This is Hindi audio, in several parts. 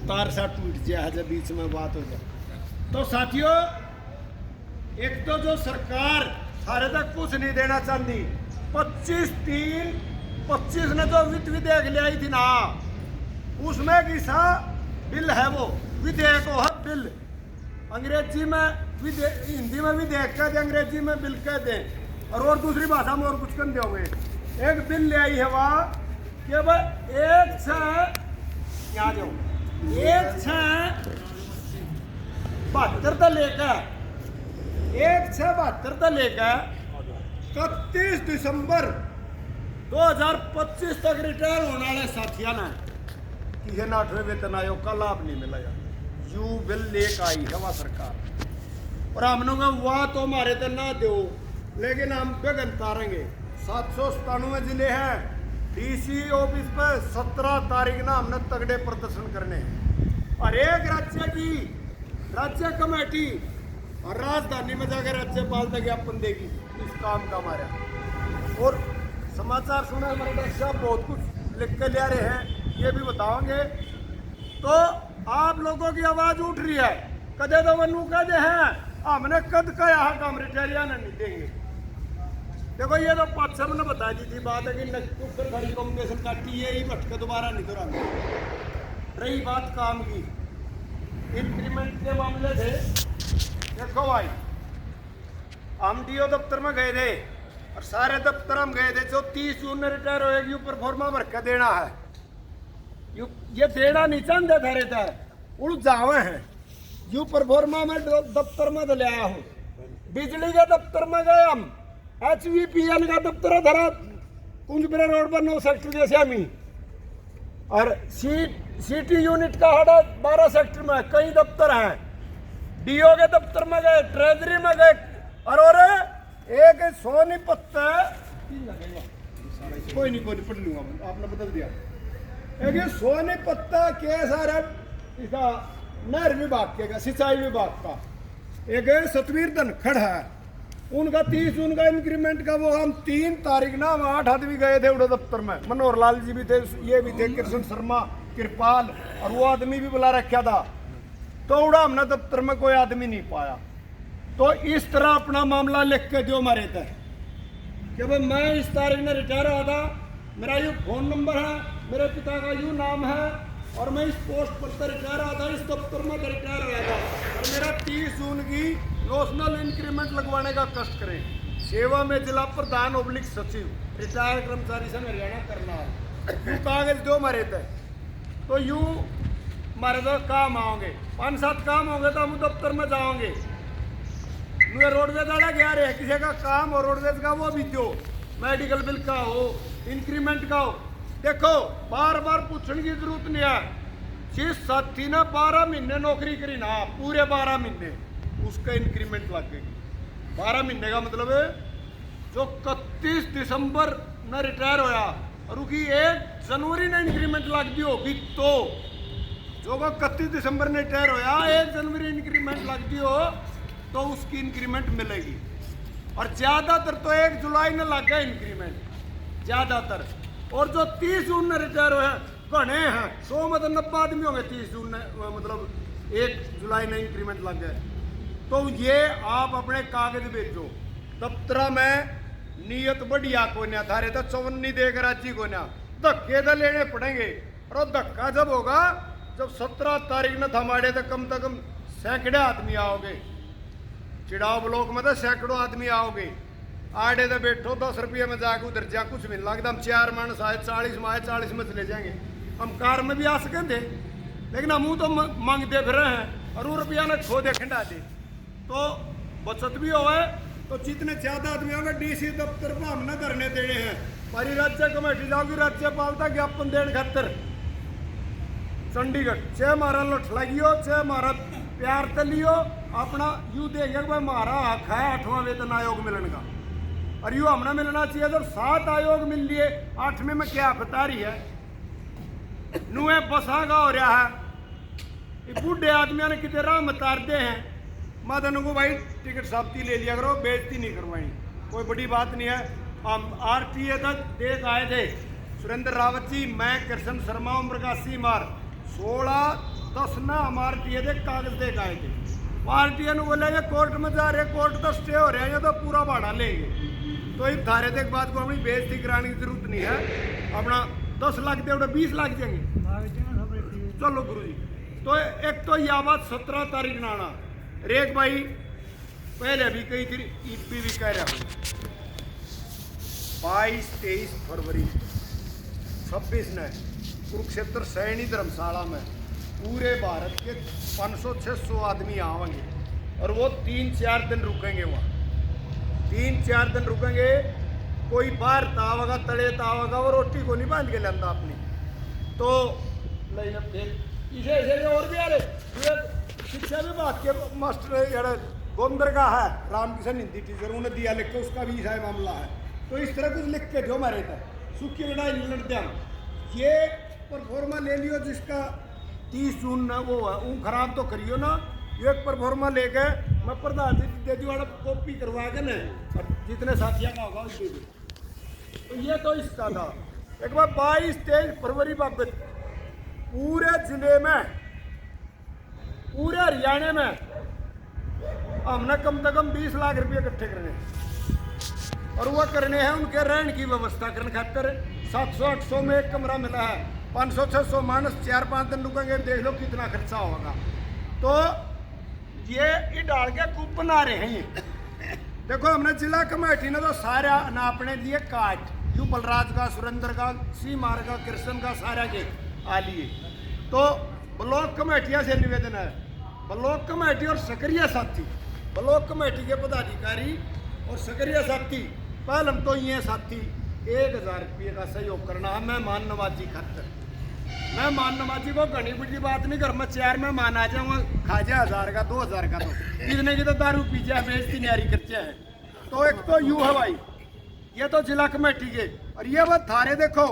तार सा टूट जाए जब बीच में बात हो जाए। तो साथियों, एक तो जो सरकार सारे तक कुछ नहीं देना चाहती, 25/3/25 ने जो वित्त विधेयक ले आई थी ना, उसमें किसा बिल है, वो विधेयक हो है बिल। अंग्रेजी में हिंदी में विधेयक कह दे, अंग्रेजी में बिल कह दे, और दूसरी भाषा में और कुछ कर दोगे। एक बिल ले आई है वहाँ कि भाई 1/6/72 तक लेकर 31 दिसंबर 2025 तक रिटायर होने वाले साथियों ने किसी ने 8वें वेतन आयोग का लाभ नहीं मिला यार। यू बिल लेकर आई है वहाँ सरकार, और हमने कहा वहाँ तो हमारे तो ना दो, लेकिन हम गगन तारेंगे। 797 जिले हैं, डीसी ऑफिस पे 17 तारीख ना हमने तगड़े प्रदर्शन करने हैं। और एक राज्य की राज्य कमेटी और राजधानी में जाकर राज्यपाल तक ज्ञापन देगी इस काम का हमारा। और समाचार सुना हमारे डॉक्टर साहब बहुत कुछ लिख के ले रहे हैं, ये भी बताओगे। तो आप लोगों की आवाज उठ रही है, कदे तो वनु कदे हैं हमने कद का यहाँ काम रिटायरिया नहीं देंगे। देखो ये तो पाठशाला ने बता दी थी बात है कि ऊपर खड़ी कॉम्बिनेशन काटी है, ही भटके दोबारा नहीं तो रही बात काम की। इंक्रीमेंट के मामले थे, देखो भाई हम डीओ दफ्तर में गए थे और सारे दफ्तर हम गए थे, जो 30 जून में रिटायर होएगी ऊपर फॉर्मा भर के देना है। ये देना नहीं चाहते थे रहता है, उड़ जावे हैं यू पर फॉर्मा में दफ्तर में तो ले आया हूँ। बिजली के दफ्तर में गए हम, HVPN का दफ्तर है धरा कुंजपुरा रोड पर 9 सेक्टर जैसे हमी, और सिटी यूनिट का हड़ा 12 सेक्टर में कई दफ्तर हैं। डीओ के दफ्तर में गए, ट्रेजरी में गए, और एक सोनीपत कोई नहीं पढ़ लूंगा, आपने बदल दिया। एक सोनीपत केस आ रहा इसका नहर विभाग के सिंचाई विभाग का, एक सतवीर धनखड़ है, उनका 30 जून का इंक्रीमेंट का वो हम 3 तारीख ना 8 आदमी गए थे उड़े दफ्तर में। मनोहर लाल जी भी थे, ये भी थे, कृष्ण शर्मा, कृपाल, और वो आदमी भी बुला रखा था। तो उड़ा हमने दफ्तर में कोई आदमी नहीं पाया। तो इस तरह अपना मामला लिख के दो हमारे तक कि भाई मैं इस तारीख में रिटायर हुआ था, मेरा यू फोन नंबर है, मेरे पिता का यू नाम है, और मैं इस पोस्ट पर रिटायर हुआ था, इस दफ्तर में रिटायर हुआ था, और मेरा 30 जून की नोशनल इंक्रीमेंट लगवाने का कष्ट करें। सेवा में जिला प्रधान ऑब्लिक सचिव रिटायर कर्मचारी संघ हरियाणा करनाल, यू कागज दो हमारे तक। तो यू हमारे तो काम आओगे, 5-7 काम होंगे तो हम दफ्तर में जाओगे। रोडवेज वाला गया रहे, किसी का काम और रोडवेज का वो भी दो, मेडिकल बिल का हो, इंक्रीमेंट का हो। देखो बार बार पूछने की जरूरत नहीं है। जिस साथी ने 12 महीने नौकरी करी ना, पूरे 12 महीने उसका इंक्रीमेंट लगेगी। 12 महीने का मतलब है जो 31 दिसंबर में रिटायर होया और उसकी 1 जनवरी ने इंक्रीमेंट लग दी होगी, तो जो 31 दिसंबर ने रिटायर होया 1 जनवरी इंक्रीमेंट लग दी हो तो उसकी इंक्रीमेंट मिलेगी। और ज्यादातर तो 1 जुलाई ने लग गया इंक्रीमेंट ज्यादातर, और जो 30 जून ने रिटायर हुए घने हैं 100 मतलब 90 आदमी होंगे 30 जून ने मतलब 1 जुलाई ने इंक्रीमेंट लग गए। तो ये आप अपने कागज भेजो दफ्तर में, नियत बढ़िया को ना थारे तो 54 देकर राजी को ना, धक्के तो लेने पड़ेंगे। और धक्का जब होगा जब 17 तारीख न थमाड़े तो कम से कम सैकड़े आदमी आओगे, चिड़ाव ब्लॉक में तो सैकड़ों आदमी आओगे। आड़े तो बैठो 10 रुपये में जाके उधर जा कुछ मिल लगता, हम 4 मानस आए 40 में आए 40 में चले जाएंगे। हम कार में भी आ सकें थे, लेकिन हम तो मांगते फिर रहे हैं और वो रुपया ने खो दे खंडा दे, तो बचत भी हो। तो जितने ज्यादा आदमी होंगे डीसी दफ्तर पर हमने धरने देने हैं। हमारी राज्य कमेटी जाओगी राज्यपाल तक ज्ञापन देने खातर चंडीगढ़, चाहे हमारा लठ लगियो चाहे हमारा प्यार तलियो, अपना यू देखेगा भाई हमारा हक है 8वां वेतन आयोग मिलने का, और यू हमने मिलना चाहिए। जब 7 आयोग मिल लिए 8वें में क्या बता रही है, नुए बसागा हो रहा है। बूढ़े आदमियों ने कितने राह मतारते हैं, मदन को भाई टिकट साफ्ती ले लिया करो, बेइज्जती नहीं करवाई, कोई बड़ी बात नहीं है। हम RTA तक देख आए थे, सुरेंद्र रावत जी, मैं कृष्ण शर्मा उम्र का सी मार 16/10 ना हमारे दिए थे कागज दे आए थे। पार्टी ने बोला ये कोर्ट में जा रहे, कोर्ट तो स्टे हो रहा है, ये तो पूरा भाड़ा लेंगे। तो इस धारे तक बात को अपनी बेइज्जती कराने की जरूरत नहीं है। अपना 10 लाख दे 20 लाख देंगे, चलो गुरु जी। तो एक तो यह बात 17 तारीख ना आना। रेख भाई पहले भी कही थी, ईपी भी कह रहा हूँ 22-23 फरवरी 26 ने कुरुक्षेत्र सैनी धर्मशाला में पूरे भारत के 500-600 आदमी आवेंगे और वो 3-4 दिन रुकेंगे वहाँ। 3-4 दिन रुकेंगे। कोई बाहर तावगा तले तावगा वो रोटी को नहीं बांध के लाता अपनी। तो इसे इसे और भी आ रहे शिक्षा विभाग के मास्टर गोंदर का है रामकिशन हिंदी टीचर, उन्हें दिया लिख के, उसका भी ऐसा मामला है। तो इस तरह कुछ लिख के जो हमारे तक सुखी लड़ाई लड़ दिया। ये परफॉर्मा ले लियो जिसका 30 जून ना वो है, वो खराब तो करियो ना। एक परफॉर्मा लेके मैं प्रधान जी दे दी वाला कॉपी करवा के ना, और जितने साथियों का होगा उसके भी। तो ये तो इसका था। एक बार 22-23 फरवरी बाबत पूरे जिले में, पूरे हरियाणा में हमने कम से कम 20 लाख रुपये इकट्ठे करने, और वो करने हैं उनके रहने की व्यवस्था करने खातर। 700-800 में एक कमरा मिला है, 500-600 मानस 4-5 दिन रुकेंगे, देख लो कितना खर्चा होगा। तो ये डाल के कूप बना रहे हैं ये। देखो हमने जिला कमेटी ने तो सारा ना अपने लिए काट, यू बलराज का, सुरेंद्र का, सी मार का, कृष्ण का, सारा के आ लिए। तो ब्लॉक कमेटियां से निवेदन है, ब्लॉक कमेटी और सक्रिय साथी, ब्लॉक कमेटी के पदाधिकारी और सक्रिय साथी, पहले हम तो ये साथी 1000 रुपये का सहयोग करना है मेहमान नवाजी खातर। मेहमान नवाजी को घनी बड़ी बात नहीं, घर में 4 मेहमान आ जाऊँगा, खा जाए 1000 का 2000 का, तो इतने की तो दारू पी जाए, बेइज्जती न्यारी खर्चे हैं। तो एक तो यू है भाई, ये तो जिला कमेटी के। और ये बात थारे देखो,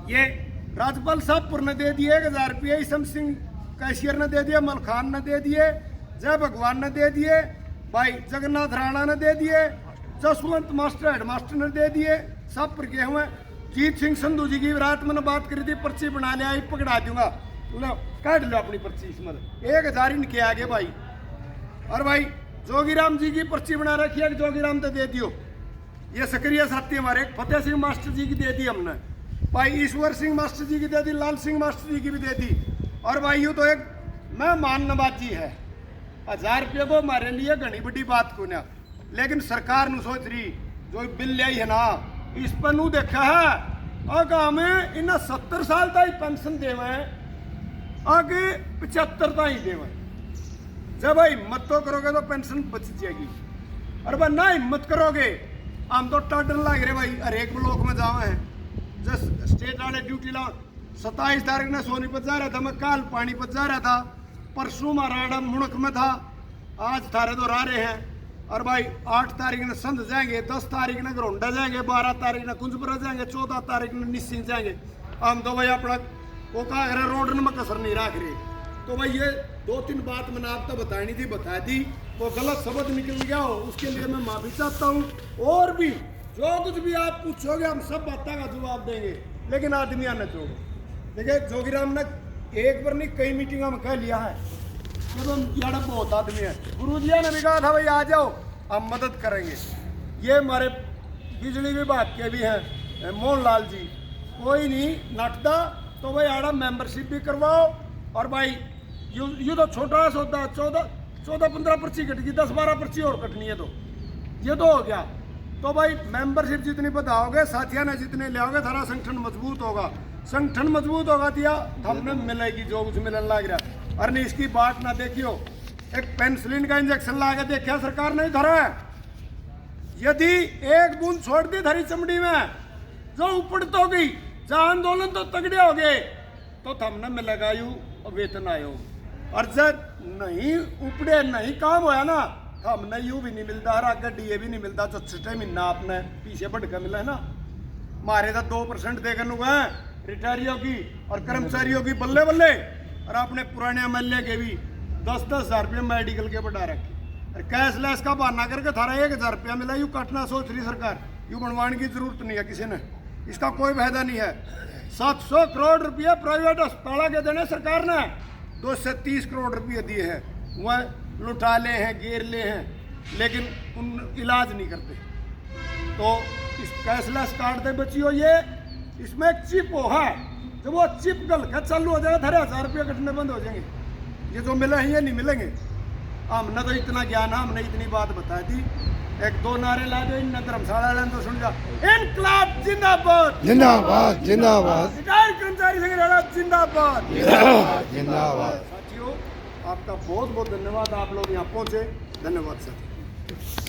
ये राजपाल साहबपुर ने दे दिए 1000 रुपये, ईसम सिंह कैशियर ने दे दिए, मलखान ने दे दिए, जय भगवान ने दे दिए, भाई जगन्नाथ राणा ने दे दिए, जसवंत मास्टर हेड मास्टर ने दे दिए, सब पर गए हुए। जीत सिंह संधू जी की रात मैंने बात करी थी, पर्ची बना लिया, पकड़ा दूंगा, लो काट लो अपनी पर्ची, इसमें 1000 इनके आगे भाई। और भाई जोगीराम जी की पर्ची बना रखी है, जोगीराम तो दे दियो। ये सक्रिय साथी हमारे फतेह सिंह मास्टर जी की दे दी हमने, भाई ईश्वर सिंह मास्टर जी की दे दी, लाल सिंह मास्टर जी की भी दे दी। और भाई यूँ तो एक मेहमान नवाजी है, 1000 रुपये को हमारे लिए घनी बड़ी बात को ना, लेकिन सरकार न सोच रही जो बिल लाई है ना, इस पर नू देखा है और हमें इन्हें 70 साल तक पेंशन देवे, आगे 75 तक देवे। जब भाई हिम्मत तो करोगे तो पेंशन बच जाएगी, और भाई ना हिम्मत करोगे हम तो टाटर लग रहे भाई। हर एक ब्लॉक में जावे हैं, जस स्टेट वाले ड्यूटी ला 27 तारीख ने सोनीपत जा रहा था, मैं कल पानीपत जा रहा था, परसों महाराणा मुणक में था, आज थारे तो रह रहे हैं। और भाई 8 तारीख ने संध जाएंगे, 10 तारीख ने घरोंडा जाएंगे, 12 तारीख ने कुंजपुरा जाएंगे, 14 तारीख ने निश्चिंत जाएंगे। हम तो भाई अपना वो कहा रहे रोड में कसर नहीं रख रहे। तो भाई ये 2-3 बात मैंने आपको बतानी थी, बता दी। तो गलत शब्द निकल गया हो उसके लिए मैं माफी चाहता हूँ। और भी जो कुछ भी आप पूछोगे हम सब बातों का जवाब देंगे, लेकिन आदमियां न जोड़ो। देखिए जोगीराम ने एक बार नहीं कई मीटिंगों में कह लिया है कि तुम यार बहुत आदमी है, गुरु जी ने भी कहा था भाई आ जाओ हम मदद करेंगे। ये हमारे बिजली विभाग के भी हैं मोहनलाल जी, कोई नहीं नटता तो भाई आड़ा मेंबरशिप भी करवाओ। और भाई यू तो छोटा सौदा 14-15 पर्ची कटेगी, 10-12 पर्ची और कटनी है, तो ये तो हो गया। तो भाई मेंबरशिप जितनी बताओगे, साथियों ने जितने ले आओगे, थारा संगठन मजबूत होगा। संगठन मजबूत होगा दिया हमने मिलेगी जो कुछ मिलने लग रहा। और नहीं इसकी बात ना देखियो, एक पेंसिलिन का इंजेक्शन ला के देखा सरकार नहीं धरा है, यदि एक बूंद छोड़ दी धरी चमड़ी में जो उपड़ तो गई, जहां आंदोलन तो तगड़े हो गए, तो हमने मिलेगा यू वेतन आयोग। और जब नहीं उपड़े नहीं काम होया ना, हमने यू भी नहीं मिलता, हर आगे डीए भी नहीं मिलता, जो 6 महीना आपने पीछे बढ़ कर मिला है ना। मारे तो 2% देकर गए रिटायरियों की और कर्मचारियों की बल्ले बल्ले, और अपने पुराने एमएलए के भी 10-10 हज़ार रुपये मेडिकल के बढ़ा रखे। और कैशलेस का बहाना करके थारा 1000 रुपया मिला, यू काटना सोच रही सरकार, यू बनवाने की जरूरत नहीं है किसी ने। इसका कोई फायदा नहीं है। 700 करोड़ रुपये प्राइवेट अस्पताल के देने सरकार ने 230 करोड़ रुपये दिए हैं, वह लुटा ले हैं, गिर ले हैं, लेकिन उन इलाज नहीं करते। तो इस कैशलेस कार्ड दे बच्चियों, ये इसमें एक चिप हो है, जब वो चिप गलत चालू हो जाएगा, थारे 1000 रुपये कटने बंद हो जाएंगे। ये जो मिले हैं ये नहीं मिलेंगे। हमने तो इतना ज्ञान, हमने इतनी बात बताई थी। एक दो नारे ला दो इन धर्मशाला वाले तो सुन जा, इनकलाब जिंदाबाद जिंदाबाद जिंदाबाद रिटायर्ड कर्मचारी संघ जिंदाबाद जिंदाबाद। साथियों, आपका बहुत बहुत धन्यवाद, आप लोग यहाँ पहुँचे, धन्यवाद सर।